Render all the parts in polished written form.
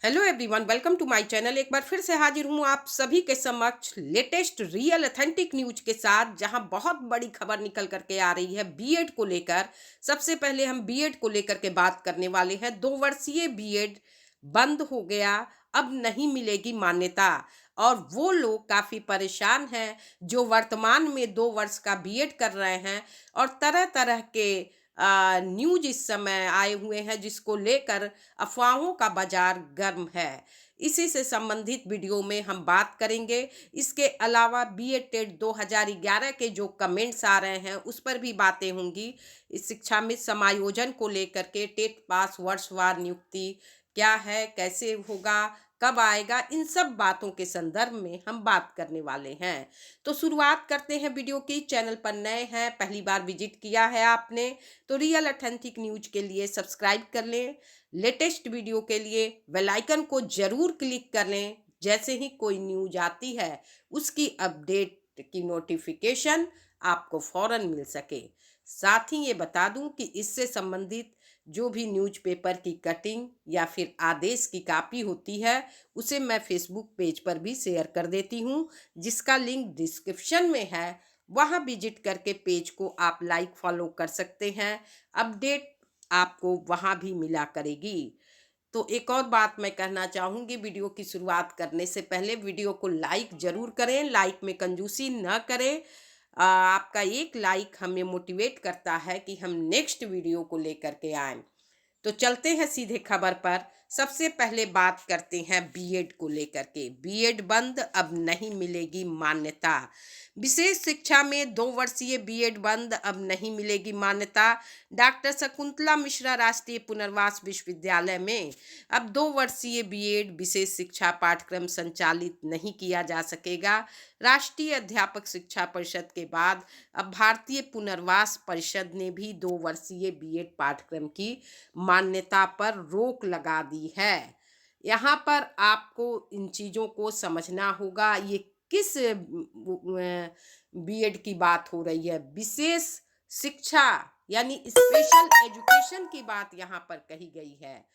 Hello everyone, welcome to my channel. एक बार फिर से हाजिर हूँ आप सभी के समक्ष लेटेस्ट रियल ऑथेंटिक न्यूज के साथ, जहां बहुत बड़ी खबर निकल करके आ रही है बीएड को लेकर। सबसे पहले हम बीएड को लेकर के बात करने वाले हैं। 2 वर्षीय बीएड बंद हो गया, अब नहीं मिलेगी मान्यता। और वो लोग काफ़ी परेशान हैं जो वर्तमान में 2 वर्ष का बीएड कर रहे हैं, और तरह तरह के न्यूज इस समय आए हुए हैं जिसको लेकर अफवाहों का बाजार गर्म है। इसी से संबंधित वीडियो में हम बात करेंगे। इसके अलावा बीएड टेट 2011 के जो कमेंट्स आ रहे हैं उस पर भी बातें होंगी। इस शिक्षा में समायोजन को लेकर के टेट पास वर्षवार नियुक्ति क्या है, कैसे होगा, कब आएगा, इन सब बातों के संदर्भ में हम बात करने वाले हैं। तो शुरुआत करते हैं वीडियो की। चैनल पर नए हैं, पहली बार विजिट किया है आपने, तो रियल ऑथेंटिक न्यूज के लिए सब्सक्राइब कर लें। लेटेस्ट वीडियो के लिए बेल आइकन को जरूर क्लिक कर लें। जैसे ही कोई न्यूज आती है उसकी अपडेट की नोटिफिकेशन आपको फौरन मिल सके। साथ ही ये बता दूं कि इससे संबंधित जो भी न्यूज़पेपर की कटिंग या फिर आदेश की कॉपी होती है उसे मैं फेसबुक पेज पर भी शेयर कर देती हूँ, जिसका लिंक डिस्क्रिप्शन में है। वहाँ विजिट करके पेज को आप लाइक फॉलो कर सकते हैं। अपडेट आपको वहाँ भी मिला करेगी। तो एक और बात मैं कहना चाहूँगी, वीडियो की शुरुआत करने से पहले वीडियो को लाइक ज़रूर करें, लाइक में कंजूसी न करें। आपका एक लाइक हमें मोटिवेट करता है कि हम नेक्स्ट वीडियो को लेकर के आएँ। तो चलते हैं सीधे खबर पर। सबसे पहले बात करते हैं बीएड को लेकर के। बीएड बंद, अब नहीं मिलेगी मान्यता। विशेष शिक्षा में 2 वर्षीय बीएड बंद, अब नहीं मिलेगी मान्यता। डॉक्टर शकुंतला मिश्रा राष्ट्रीय पुनर्वास विश्वविद्यालय में अब 2 वर्षीय बीएड विशेष शिक्षा पाठ्यक्रम संचालित नहीं किया जा सकेगा। राष्ट्रीय अध्यापक शिक्षा परिषद के बाद अब भारतीय पुनर्वास परिषद ने भी 2 वर्षीय बीएड पाठ्यक्रम की मान्यता पर रोक लगा दी है। यहाँ पर आपको इन चीज़ों को समझना होगा। ये किस बीएड की बात हो रही है? विशेष शिक्षा यानी स्पेशल एजुकेशन की बात यहाँ पर कही गई है।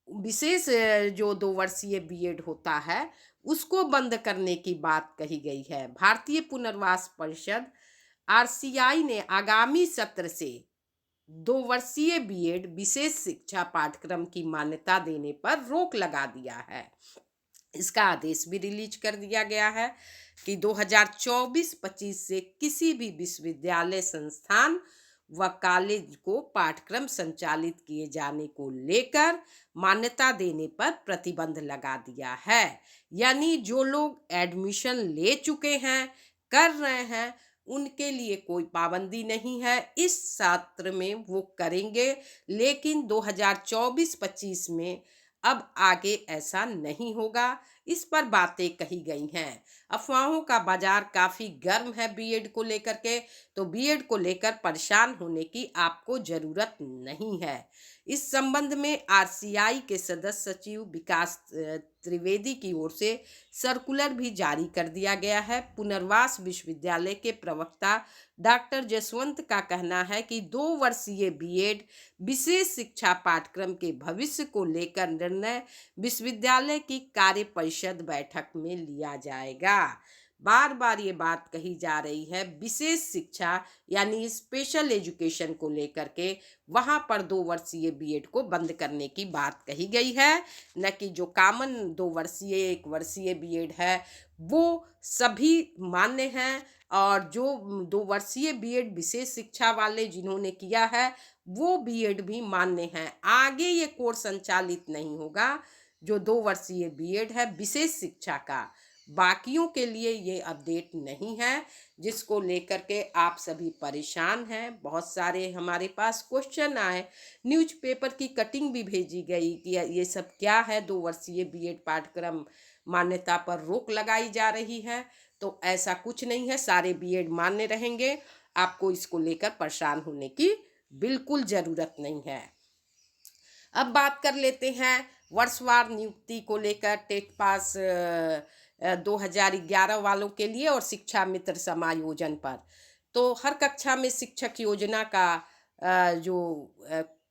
विशेष जो 2 वर्षीय बीएड होता है उसको बंद करने की बात कही गई है। भारतीय पुनर्वास परिषद आरसीआई ने आगामी सत्र से 2 वर्षीय बीएड विशेष शिक्षा पाठ्यक्रम की मान्यता देने पर रोक लगा दिया है। इसका आदेश भी रिलीज कर दिया गया है कि 2024-25 से किसी भी विश्वविद्यालय, संस्थान व कॉलेज को पाठ्यक्रम संचालित किए जाने को लेकर मान्यता देने पर प्रतिबंध लगा दिया है। यानी जो लोग एडमिशन ले चुके हैं, कर रहे हैं, उनके लिए कोई पाबंदी नहीं है। इस सत्र में वो करेंगे, लेकिन 2024-25 में अब आगे ऐसा नहीं होगा। इस पर बातें कही गई हैं। अफवाहों का बाजार काफ़ी गर्म है बीएड को लेकर के, तो बीएड को लेकर परेशान होने की आपको ज़रूरत नहीं है। इस संबंध में आरसीआई के सदस्य सचिव विकास त्रिवेदी की ओर से सर्कुलर भी जारी कर दिया गया है। पुनर्वास विश्वविद्यालय के प्रवक्ता डॉक्टर जसवंत का कहना है कि 2 वर्षीय बीएड विशेष शिक्षा पाठ्यक्रम के भविष्य को लेकर निर्णय विश्वविद्यालय की कार्य परिषद बैठक में लिया जाएगा। बार बार ये बात कही जा रही है विशेष शिक्षा यानी स्पेशल एजुकेशन को लेकर के, वहाँ पर 2 वर्षीय बीएड को बंद करने की बात कही गई है। न कि जो कॉमन 2 वर्षीय 1 वर्षीय बीएड है वो सभी मान्य हैं, और जो 2 वर्षीय बीएड विशेष शिक्षा वाले जिन्होंने किया है वो बीएड भी मान्य हैं। आगे ये कोर्स संचालित नहीं होगा जो 2 वर्षीय बीएड है विशेष शिक्षा का। बाकियों के लिए ये अपडेट नहीं है, जिसको लेकर के आप सभी परेशान हैं। बहुत सारे हमारे पास क्वेश्चन आए, न्यूज़पेपर की कटिंग भी भेजी गई कि ये सब क्या है, 2 वर्षीय बीएड पाठ्यक्रम मान्यता पर रोक लगाई जा रही है। तो ऐसा कुछ नहीं है, सारे बीएड मान्य रहेंगे। आपको इसको लेकर परेशान होने की बिल्कुल ज़रूरत नहीं है। अब बात कर लेते हैं वर्षवार नियुक्ति को लेकर। टेट पास 2011 वालों के लिए और शिक्षा मित्र समायोजन पर। तो हर कक्षा में शिक्षक योजना का जो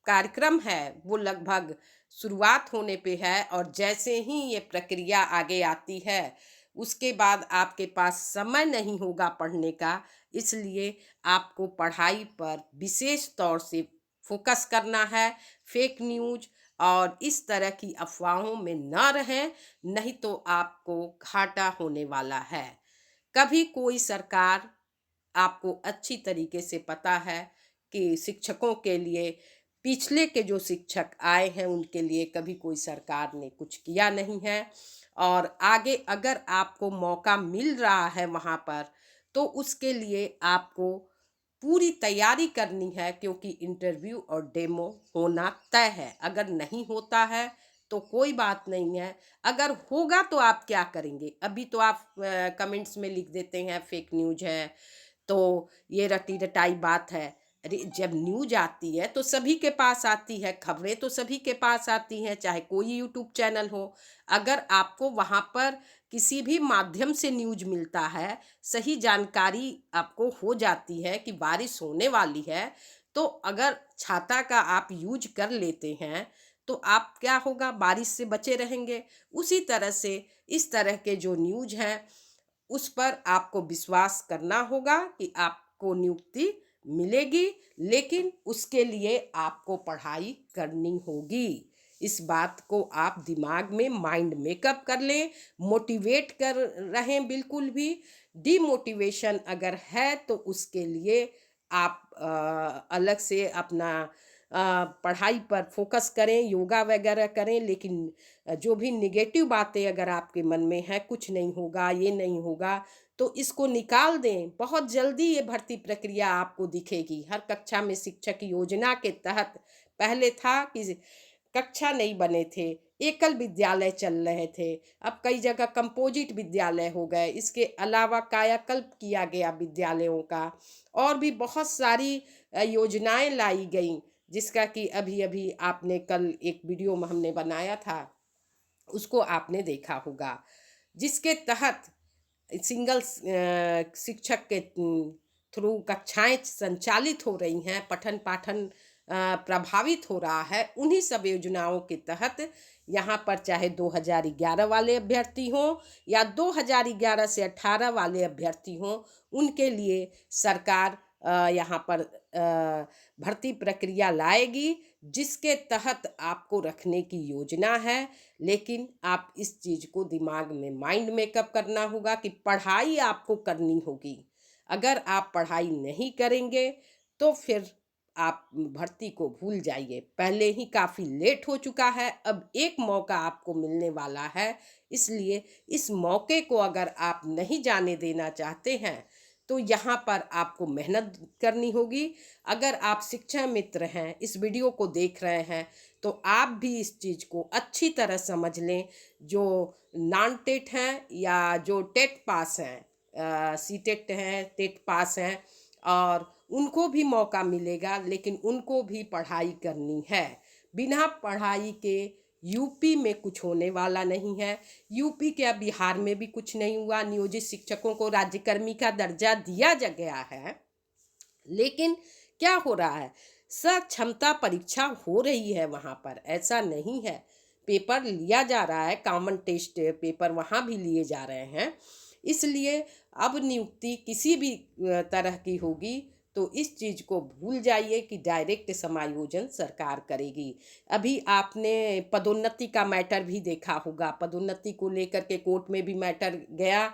कार्यक्रम है वो लगभग शुरुआत होने पे है और जैसे ही ये प्रक्रिया आगे आती है, उसके बाद आपके पास समय नहीं होगा पढ़ने का, इसलिए आपको पढ़ाई पर विशेष तौर से फ़ोकस करना है। फ़ेक न्यूज़ और इस तरह की अफ़वाहों में ना रहें, नहीं तो आपको घाटा होने वाला है। कभी कोई सरकार, आपको अच्छी तरीके से पता है कि शिक्षकों के लिए, पिछले के जो शिक्षक आए हैं उनके लिए कभी कोई सरकार ने कुछ किया नहीं है। और आगे अगर आपको मौका मिल रहा है वहाँ पर, तो उसके लिए आपको पूरी तैयारी करनी है, क्योंकि इंटरव्यू और डेमो होना तय है। अगर नहीं होता है तो कोई बात नहीं है, अगर होगा तो आप क्या करेंगे? अभी तो आप कमेंट्स में लिख देते हैं फेक न्यूज़ है, तो ये रटी रटाई बात है। अरे जब न्यूज़ आती है तो सभी के पास आती है, खबरें तो सभी के पास आती हैं, चाहे कोई यूट्यूब चैनल हो। अगर आपको वहाँ पर किसी भी माध्यम से न्यूज़ मिलता है, सही जानकारी आपको हो जाती है कि बारिश होने वाली है, तो अगर छाता का आप यूज कर लेते हैं, तो आप क्या होगा, बारिश से बचे रहेंगे। उसी तरह से इस तरह के जो न्यूज़ हैं, उस पर आपको विश्वास करना होगा कि आपको नियुक्ति मिलेगी, लेकिन उसके लिए आपको पढ़ाई करनी होगी। इस बात को आप दिमाग में माइंड मेकअप कर लें, मोटिवेट कर रहें बिल्कुल भी। डिमोटिवेशन अगर है तो उसके लिए आप अलग से अपना पढ़ाई पर फोकस करें, योगा वगैरह करें, लेकिन जो भी नेगेटिव बातें अगर आपके मन में है, कुछ नहीं होगा, ये नहीं होगा, तो इसको निकाल दें। बहुत जल्दी ये भर्ती प्रक्रिया आपको दिखेगी। हर कक्षा में शिक्षक योजना के तहत पहले था कि कक्षा नहीं बने थे, एकल विद्यालय चल रहे थे, अब कई जगह कंपोजिट विद्यालय हो गए। इसके अलावा कायाकल्प किया गया विद्यालयों का, और भी बहुत सारी योजनाएं लाई गईं, जिसका कि अभी अभी आपने कल एक वीडियो में हमने बनाया था, उसको आपने देखा होगा, जिसके तहत सिंगल शिक्षक के थ्रू कक्षाएं संचालित हो रही हैं, पठन पाठन प्रभावित हो रहा है। उन्हीं सब योजनाओं के तहत यहाँ पर चाहे 2011 वाले अभ्यर्थी हों या 2011 से 18 वाले अभ्यर्थी हों, उनके लिए सरकार यहाँ पर भर्ती प्रक्रिया लाएगी, जिसके तहत आपको रखने की योजना है। लेकिन आप इस चीज़ को दिमाग में माइंड मेकअप करना होगा कि पढ़ाई आपको करनी होगी। अगर आप पढ़ाई नहीं करेंगे तो फिर आप भर्ती को भूल जाइए। पहले ही काफ़ी लेट हो चुका है, अब एक मौका आपको मिलने वाला है, इसलिए इस मौके को अगर आप नहीं जाने देना चाहते हैं, तो यहाँ पर आपको मेहनत करनी होगी। अगर आप शिक्षा मित्र हैं, इस वीडियो को देख रहे हैं, तो आप भी इस चीज़ को अच्छी तरह समझ लें। जो नॉन टेट हैं या जो टेट पास हैं, सी टेट हैं, टेट पास हैं, और उनको भी मौका मिलेगा, लेकिन उनको भी पढ़ाई करनी है। बिना पढ़ाई के यूपी में कुछ होने वाला नहीं है। यूपी क्या, बिहार में भी कुछ नहीं हुआ। नियोजित शिक्षकों को राज्यकर्मी का दर्जा दिया जा गया है, लेकिन क्या हो रहा है, सक्षमता परीक्षा हो रही है वहाँ पर, ऐसा नहीं है। पेपर लिया जा रहा है, कॉमन टेस्ट पेपर वहाँ भी लिए जा रहे हैं। इसलिए अब नियुक्ति किसी भी तरह की होगी तो इस चीज़ को भूल जाइए कि डायरेक्ट समायोजन सरकार करेगी। अभी आपने पदोन्नति का मैटर भी देखा होगा, पदोन्नति को लेकर के कोर्ट में भी मैटर गया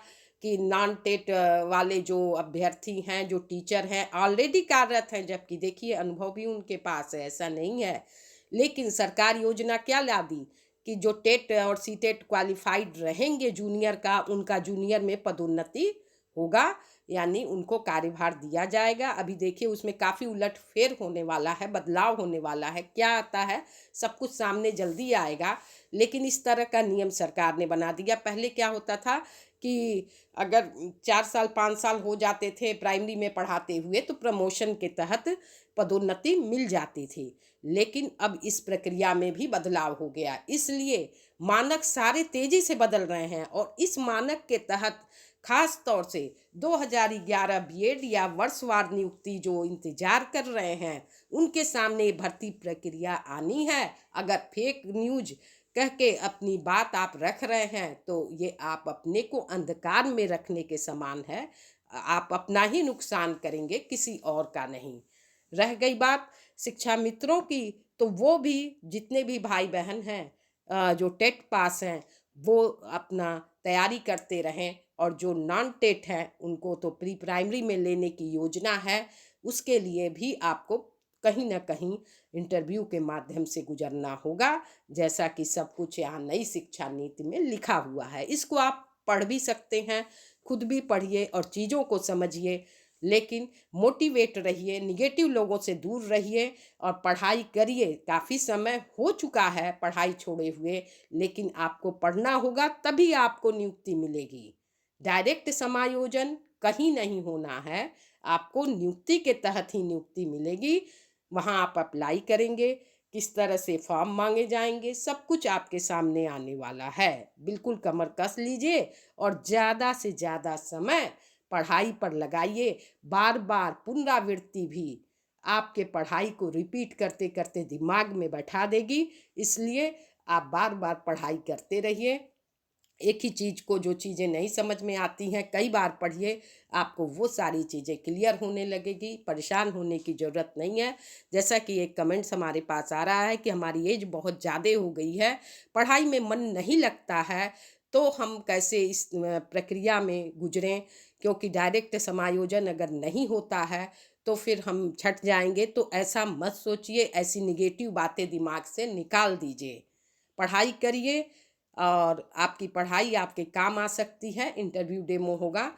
कि नॉन टेट वाले जो अभ्यर्थी हैं, जो टीचर हैं, ऑलरेडी कार्यरत हैं, जबकि देखिए अनुभव भी उनके पास है, ऐसा नहीं है। लेकिन सरकार योजना क्या ला दी कि जो टेट और सी टेट क्वालिफाइड रहेंगे जूनियर का, उनका जूनियर में पदोन्नति होगा, यानी उनको कार्यभार दिया जाएगा। अभी देखिए उसमें काफ़ी उलटफेर होने वाला है, बदलाव होने वाला है। क्या आता है, सब कुछ सामने जल्दी आएगा, लेकिन इस तरह का नियम सरकार ने बना दिया। पहले क्या होता था कि अगर 4 साल 5 साल हो जाते थे प्राइमरी में पढ़ाते हुए, तो प्रमोशन के तहत पदोन्नति मिल जाती थी। लेकिन अब इस प्रक्रिया में भी बदलाव हो गया, इसलिए मानक सारे तेजी से बदल रहे हैं, और इस मानक के तहत खास तौर से 2011 बीएड या वर्षवार नियुक्ति जो इंतजार कर रहे हैं, उनके सामने ये भर्ती प्रक्रिया आनी है। अगर फेक न्यूज कह के अपनी बात आप रख रहे हैं तो ये आप अपने को अंधकार में रखने के समान है। आप अपना ही नुकसान करेंगे, किसी और का नहीं। रह गई बात शिक्षा मित्रों की, तो वो भी जितने भी भाई बहन हैं जो टेट पास हैं, वो अपना तैयारी करते रहें, और जो नॉन टेट हैं उनको तो प्री प्राइमरी में लेने की योजना है। उसके लिए भी आपको कहीं ना कहीं इंटरव्यू के माध्यम से गुजरना होगा, जैसा कि सब कुछ यहाँ नई शिक्षा नीति में लिखा हुआ है। इसको आप पढ़ भी सकते हैं, खुद भी पढ़िए और चीज़ों को समझिए, लेकिन मोटिवेट रहिए, निगेटिव लोगों से दूर रहिए और पढ़ाई करिए। काफ़ी समय हो चुका है पढ़ाई छोड़े हुए, लेकिन आपको पढ़ना होगा, तभी आपको नियुक्ति मिलेगी। डायरेक्ट समायोजन कहीं नहीं होना है, आपको नियुक्ति के तहत ही नियुक्ति मिलेगी। वहाँ आप अप्लाई करेंगे, किस तरह से फॉर्म मांगे जाएंगे, सब कुछ आपके सामने आने वाला है। बिल्कुल कमर कस लीजिए और ज़्यादा से ज़्यादा समय पढ़ाई पर लगाइए। बार बार पुनरावृत्ति भी आपके पढ़ाई को रिपीट करते करते दिमाग में बैठा देगी, इसलिए आप बार बार पढ़ाई करते रहिए। एक ही चीज़ को, जो चीज़ें नहीं समझ में आती हैं, कई बार पढ़िए, आपको वो सारी चीज़ें क्लियर होने लगेगी। परेशान होने की ज़रूरत नहीं है। जैसा कि एक कमेंट्स हमारे पास आ रहा है कि हमारी एज बहुत ज़्यादा हो गई है, पढ़ाई में मन नहीं लगता है, तो हम कैसे इस प्रक्रिया में गुजरें, क्योंकि डायरेक्ट समायोजन अगर नहीं होता है तो फिर हम छट जाएंगे। तो ऐसा मत सोचिए, ऐसी निगेटिव बातें दिमाग से निकाल दीजिए। पढ़ाई करिए और आपकी पढ़ाई आपके काम आ सकती है। इंटरव्यू डेमो होगा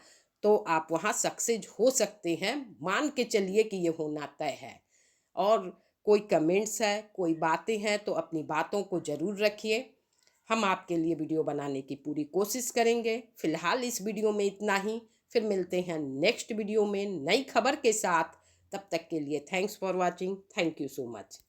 तो आप वहाँ सक्सेस हो सकते हैं, मान के चलिए कि ये होना तय है। और कोई कमेंट्स है, कोई बातें हैं, तो अपनी बातों को ज़रूर रखिए। हम आपके लिए वीडियो बनाने की पूरी कोशिश करेंगे। फिलहाल इस वीडियो में इतना ही, फिर मिलते हैं नेक्स्ट वीडियो में नई खबर के साथ। तब तक के लिए thanks for watching. Thank you so much.